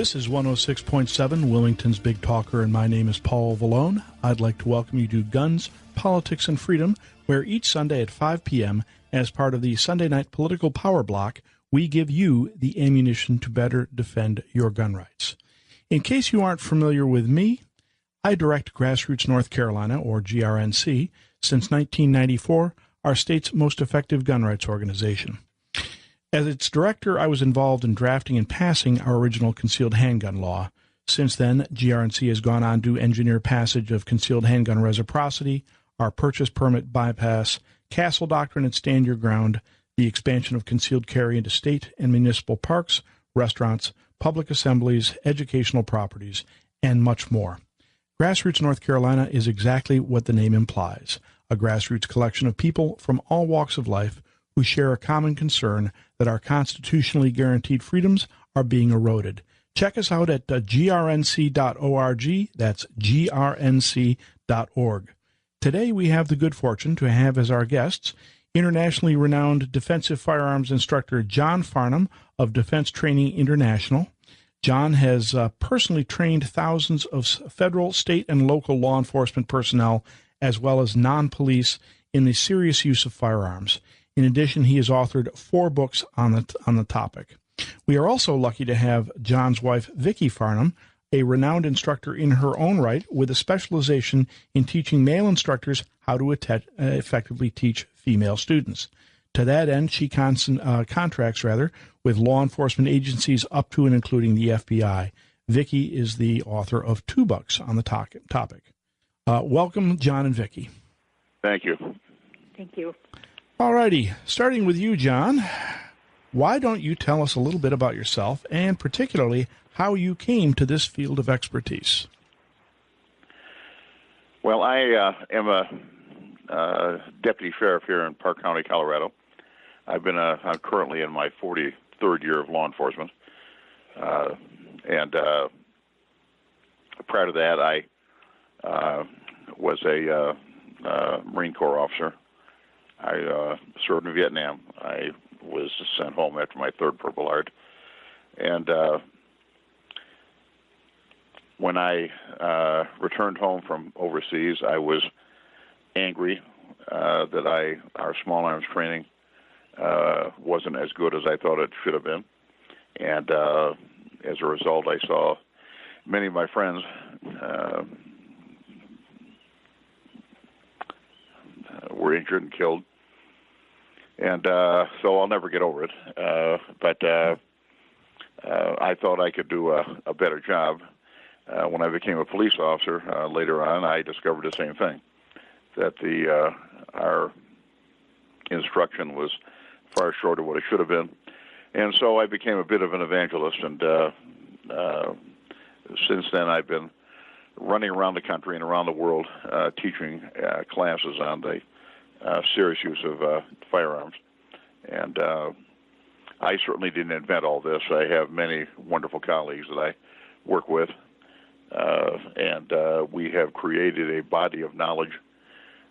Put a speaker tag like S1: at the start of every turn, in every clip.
S1: This is 106.7, Wilmington's Big Talker, and my name is Paul Vallone. I'd like to welcome you to Guns, Politics, and Freedom, where each Sunday at 5 p.m., as part of the Sunday Night Political Power Block, we give you the ammunition to better defend your gun rights. In case you aren't familiar with me, I direct Grassroots North Carolina, or GRNC, since 1994, our state's most effective gun rights organization. As its director, I was involved in drafting and passing our original concealed handgun law. Since then, GRNC has gone on to engineer passage of concealed handgun reciprocity, our purchase permit bypass, Castle Doctrine and Stand Your Ground, the expansion of concealed carry into state and municipal parks, restaurants, public assemblies, educational properties, and much more. Grassroots North Carolina is exactly what the name implies, a grassroots collection of people from all walks of life who share a common concern that our constitutionally guaranteed freedoms are being eroded. Check us out at grnc.org. That's grnc.org. Today we have the good fortune to have as our guests internationally renowned defensive firearms instructor John Farnam of Defense Training International. John has personally trained thousands of federal, state, and local law enforcement personnel, as well as non-police, in the serious use of firearms. In addition, he has authored 4 books on the topic. We are also lucky to have John's wife, Vicki Farnam, a renowned instructor in her own right, with a specialization in teaching male instructors how to effectively teach female students. To that end, she contracts with law enforcement agencies up to and including the FBI. Vicki is the author of 2 books on the topic. Welcome, John and Vicki.
S2: Thank you.
S3: Thank you.
S1: All righty. Starting with you, John, why don't you tell us a little bit about yourself and particularly how you came to this field of expertise?
S2: Well, I am a deputy sheriff here in Park County, Colorado. I'm currently in my 43rd year of law enforcement. And prior to that, I was a Marine Corps officer. I served in Vietnam. I was sent home after my 3rd Purple Heart. And when I returned home from overseas, I was angry that our small arms training wasn't as good as I thought it should have been. And as a result, I saw many of my friends were injured and killed. And so I'll never get over it. But I thought I could do a better job. When I became a police officer later on, I discovered the same thing, that our instruction was far short of what it should have been. And so I became a bit of an evangelist, and since then I've been running around the country and around the world teaching classes on the serious use of firearms. And I certainly didn't invent all this. I have many wonderful colleagues that I work with, and we have created a body of knowledge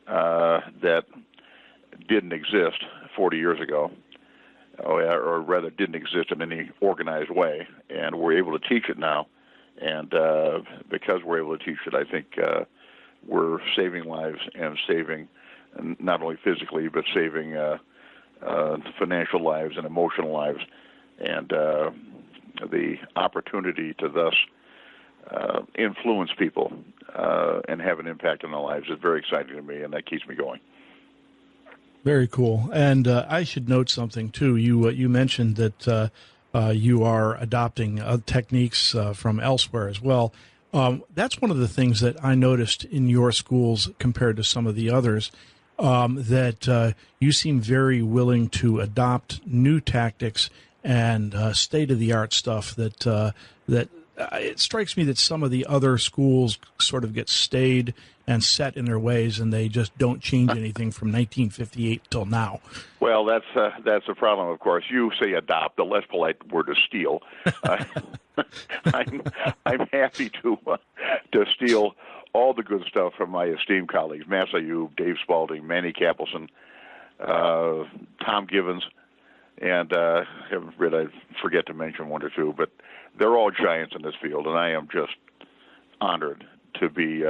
S2: that didn't exist 40 years ago, or rather didn't exist in any organized way, and we're able to teach it now. And because we're able to teach it, I think we're saving lives and saving not only physically, but saving financial lives and emotional lives. And the opportunity to thus influence people and have an impact on their lives is very exciting to me, and that keeps me going.
S1: Very cool. And I should note something, too. You mentioned that you are adopting techniques from elsewhere as well. That's one of the things that I noticed in your schools compared to some of the others, that you seem very willing to adopt new tactics and state-of-the-art stuff that it strikes me that some of the other schools sort of get stayed and set in their ways, and they just don't change anything from 1958 till now.
S2: Well, that's a problem, of course. You say adopt. The less polite word is steal. I'm happy to steal all the good stuff from my esteemed colleagues, Mass Ayub, Dave Spalding, Manny Capelson, Tom Givens, and I forget to mention one or two, but they're all giants in this field, and I am just honored to be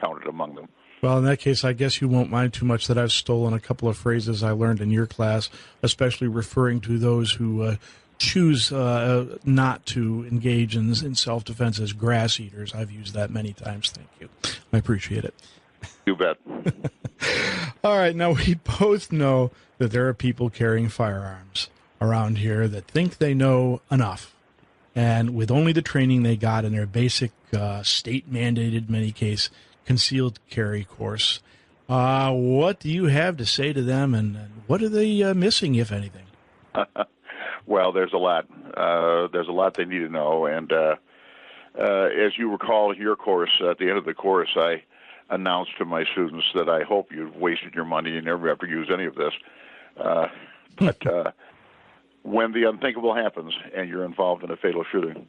S2: counted among them.
S1: Well, in that case, I guess you won't mind too much that I've stolen a couple of phrases I learned in your class, especially referring to those who choose not to engage in self-defense as grass eaters. I've used that many times. Thank you. I appreciate it.
S2: You bet.
S1: All right. Now, we both know that there are people carrying firearms around here that think they know enough. And with only the training they got in their basic state-mandated, many case, concealed carry course, what do you have to say to them, and what are they missing, if anything?
S2: Well, there's a lot. There's a lot they need to know. And as you recall, your course, at the end of the course, I announced to my students that I hope you've wasted your money and never have to use any of this. But when the unthinkable happens and you're involved in a fatal shooting,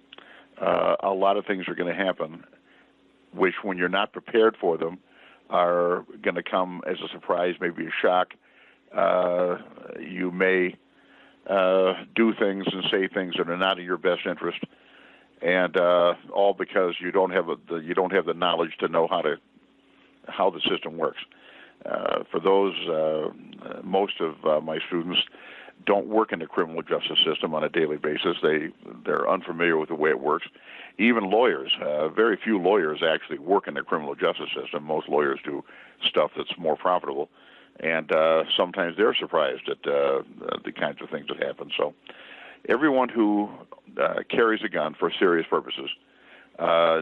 S2: a lot of things are going to happen, which when you're not prepared for them are going to come as a surprise, maybe a shock. You may do things and say things that are not in your best interest, and all because you don't have the knowledge to know how the system works. For those, most of my students don't work in the criminal justice system on a daily basis. They're unfamiliar with the way it works. Even lawyers, very few lawyers actually work in the criminal justice system. Most lawyers do stuff that's more profitable, and sometimes they're surprised at the kinds of things that happen. So everyone who carries a gun for serious purposes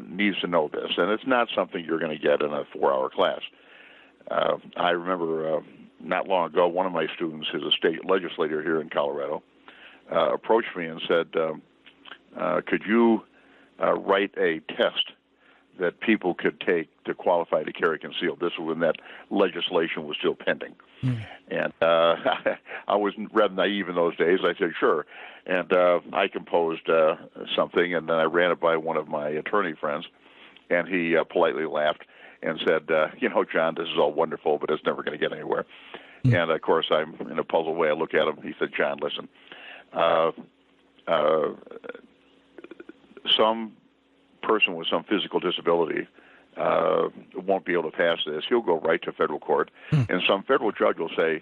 S2: needs to know this, and it's not something you're going to get in a 4-hour class. I remember not long ago, one of my students, who's a state legislator here in Colorado, approached me and said, could you write a test that people could take to qualify to carry concealed? This was when that legislation was still pending. And I was rather naive in those days. I said, sure. And I composed something, and then I ran it by one of my attorney friends, and he politely laughed and said, John, this is all wonderful, but it's never going to get anywhere. And, of course, I'm in a puzzled way. I look at him. He said, John, listen, some person with some physical disability won't be able to pass this. He'll go right to federal court, and some federal judge will say,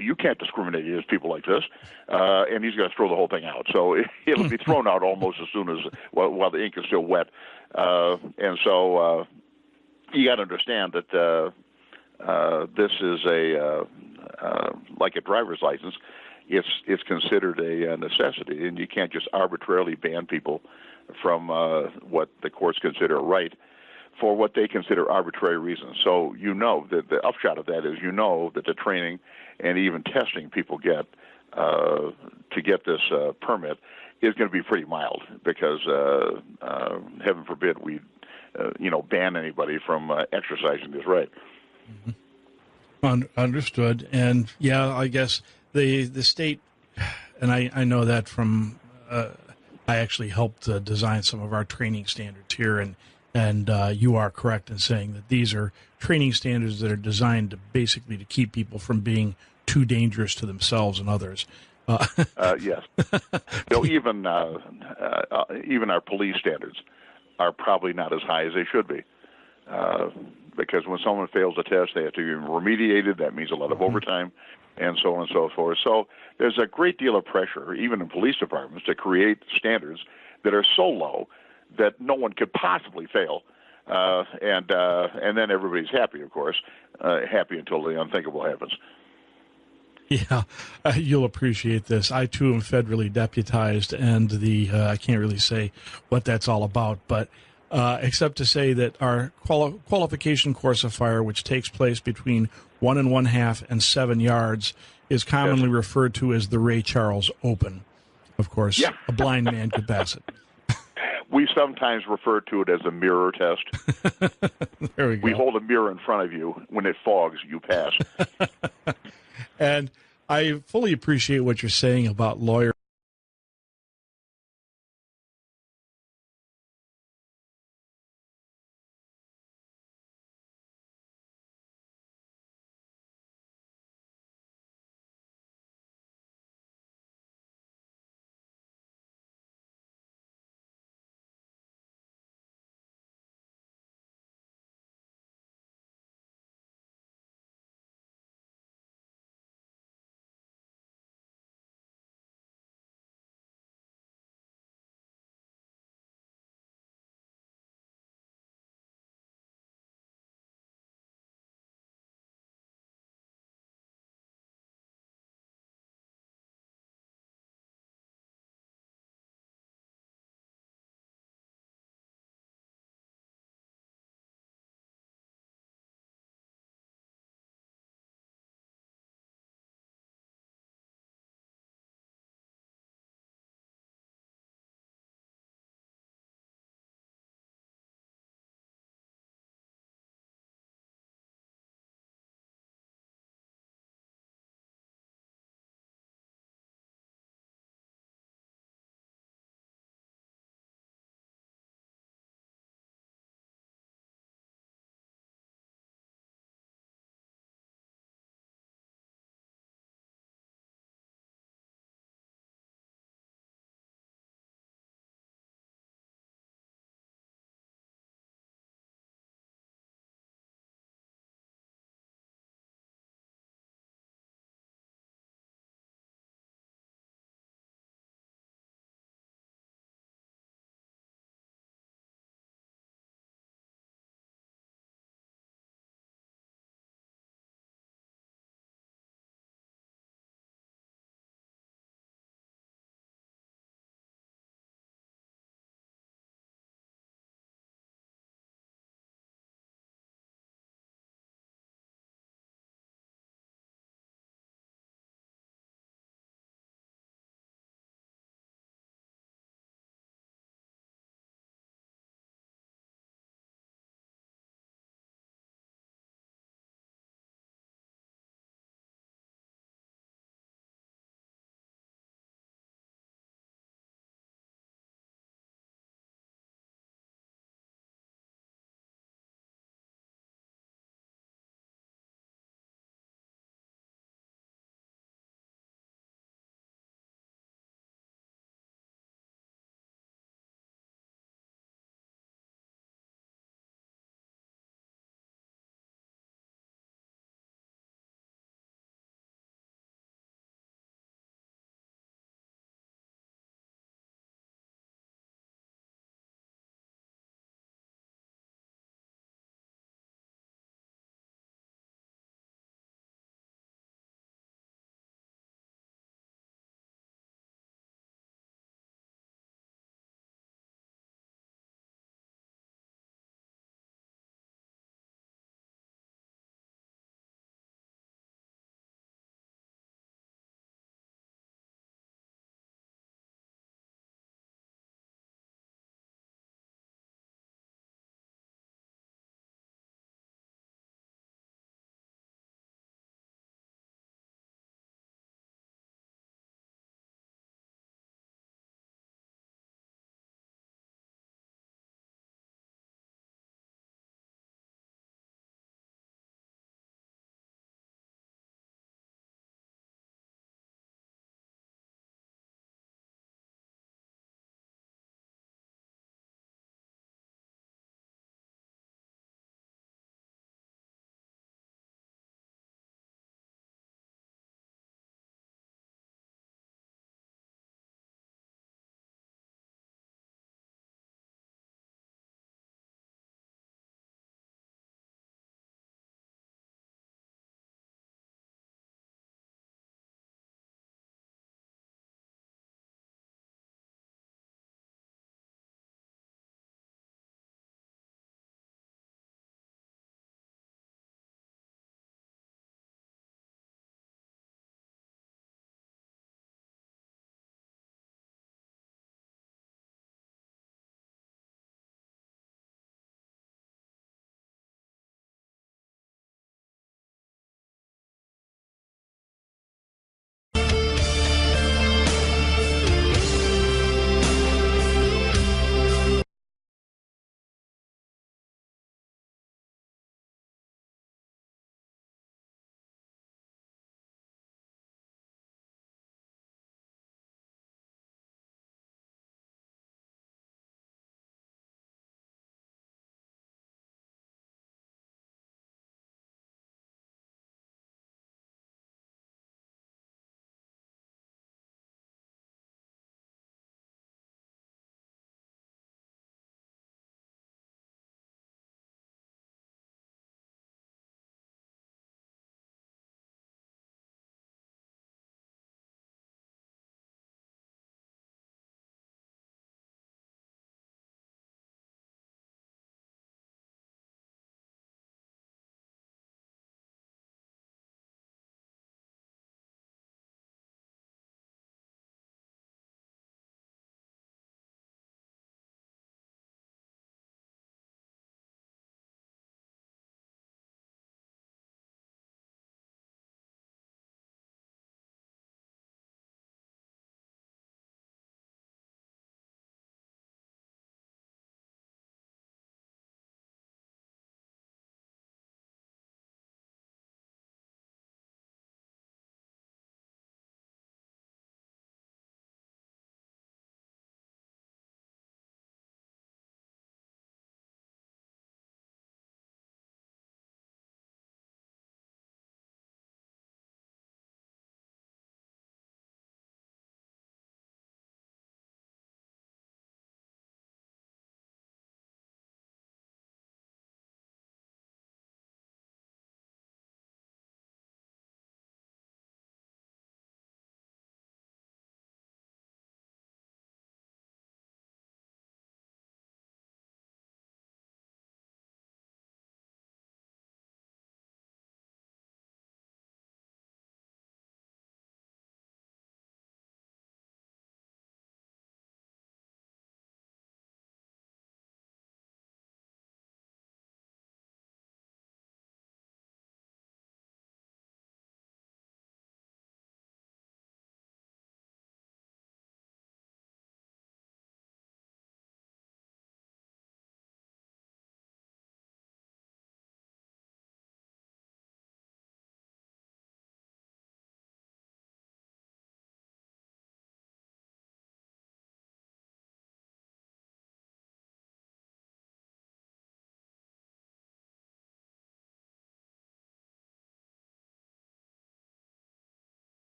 S2: you can't discriminate against people like this, and he's going to throw the whole thing out. So it'll be thrown out almost as soon as, while the ink is still wet. And so you got to understand that this is like a driver's license. It's considered a necessity, and you can't just arbitrarily ban people from what the courts consider a right for what they consider arbitrary reasons. So that the upshot of that is that the training and even testing people get to get this permit is going to be pretty mild, because heaven forbid we ban anybody from exercising this right.
S1: Understood. And yeah, I guess the state, and I know that from I actually helped design some of our training standards here, and you are correct in saying that these are training standards that are designed basically to keep people from being too dangerous to themselves and others.
S2: Yes. Even our police standards are probably not as high as they should be, because when someone fails a test, they have to be remediated. That means a lot of overtime, and so on and so forth. So there's a great deal of pressure, even in police departments, to create standards that are so low that no one could possibly fail, and then everybody's happy, of course, happy until the unthinkable happens.
S1: Yeah, you'll appreciate this. I, too, am federally deputized, and I can't really say what that's all about, but except to say that our qualification course of fire, which takes place between 1 1/2 and 7 yards, is commonly referred to as the Ray Charles Open. Of course, a blind man could pass it.
S2: We sometimes refer to it as a mirror test.
S1: There we go.
S2: We hold a mirror in front of you. When it fogs, you pass.
S1: And I fully appreciate what you're saying about lawyers